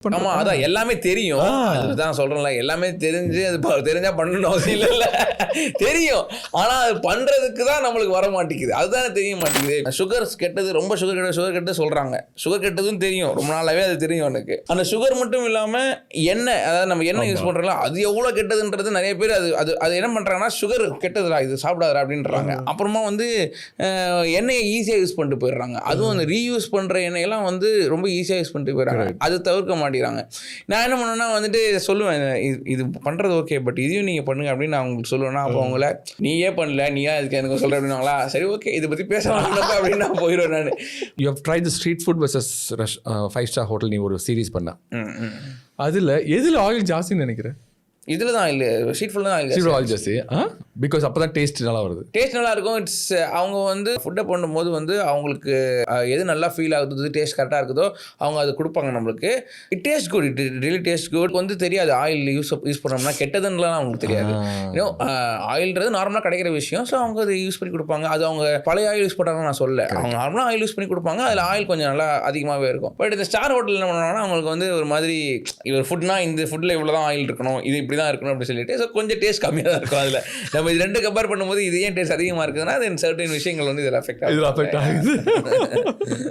ஆமா, அதான் எல்லாமே தெரியும். அதுதான் சொல்றேன்ல, எல்லாமே தெரிஞ்சு அது தெரிஞ்சா பண்ணணும்னு அவசியம் இல்ல. தெரியும், ஆனா அது பண்றதுக்கு தான் நம்மளுக்கு வர மாட்டேங்குது. அதுதானே தெரிய மாட்டேங்குது. சுகர் கெட்டது, ரொம்ப சுகர் கெட்டது சொல்றாங்க. சுகர் கெட்டதுன்னு தெரியும், ரொம்ப நாளாவே அது தெரியும் எனக்கு. அந்த சுகர் மட்டும் இல்லாம எண்ணெய், அதாவது நம்ம எண்ணெய் யூஸ் பண்றோம்ல, அது எவ்வளவு கெட்டதுன்றது நிறைய பேர் அது என்ன பண்றாங்கன்னா, சுகர் கெட்டதுடா இது சாப்பிடாதா அப்படின்றாங்க. அப்புறமா வந்து எண்ணெயை ஈஸியா யூஸ் பண்ணிட்டு போயிடுறாங்க. அதுவும் அந்த ரீயூஸ் பண்ற எண்ணெயெல்லாம் வந்து ரொம்ப ஈஸியா யூஸ் பண்ணிட்டு போயிடுறாங்க. அது தவிர்க்க மாட்டேங்கிறாங்க. நான் என்ன பண்ணுவேன்னா வந்துட்டு சொல்லுவேன், இது பண்றது ஓகே, பட் இதையும் நீங்க பண்ணுங்க அப்படின்னு நான் உங்களுக்கு சொல்லுவேன்னா, அப்போ அவங்கள நீயே பண்ணல, நீயா இதுக்கு எனக்கு சொல்ற அப்படின்னாங்களா, சரி ஓகே இதை பத்தி பேசலாம் அப்படின்னு நான் போயிடுவேன். நான் you have tried the street food versus 5-star hotel, நீ ஒரு சீரிஸ் பண்ண, அதுல எதுல ஆயில் ஜாஸ்தின்னு நினைக்கிறேன்? இதில் தான் இல்லை, ஸ்ட்ரீட் ஃபுட் தான் ஆயில் ஜாஸ்தி. பிகாஸ் அப்போ தான் டேஸ்ட் நல்லா வருது. டேஸ்ட் நல்லா இருக்கும். இட்ஸ் அவங்க வந்து ஃபுட்டை பண்ணும்போது வந்து அவங்களுக்கு எது நல்லா ஃபீல் ஆகுது, டேஸ்ட் கரெக்டாக இருக்குதோ அவங்க அது கொடுப்பாங்க நம்மளுக்கு. It taste good, it really taste good. வந்து தெரியாது ஆயில் யூஸ் பண்ணோம்னா கெட்டதுன்னெலாம் அவங்களுக்கு தெரியாது. இன்னும் ஆயில்ன்றது நார்மலாக கிடைக்கிற விஷயம். ஸோ அவங்க அதை யூஸ் பண்ணி கொடுப்பாங்க. அது அவங்க பழைய ஆயில் யூஸ் பண்ணுறாங்கன்னு நான் சொல்ல, அவங்க நார்மலாக ஆயில் யூஸ் பண்ணி கொடுப்பாங்க. அதில் ஆயில் கொஞ்சம் நல்லா அதிகமாகவே இருக்கும். பட் இந்த ஸ்டார் ஹோட்டல் என்ன பண்ணுவாங்கன்னா, அவங்களுக்கு வந்து ஒரு மாதிரி இவர் ஃபுட்னா இந்த ஃபுட்டில் இவ்வளோ தான் ஆயில் இருக்கணும், இது இப்படி தான் இருக்கணும் அப்படின்னு சொல்லிட்டு, ஸோ கொஞ்சம் டேஸ்ட் கம்மியாக தான் இருக்கும். அதில் நம்ம இது ரெண்டு கம்பேர் பண்ணும்போது இது ஏன் டேஸ்ட் அதிகமாக இருக்குதுன்னா, அது சர்டன் விஷயங்கள் வந்து இதில் அஃபெக்ட் ஆகுது.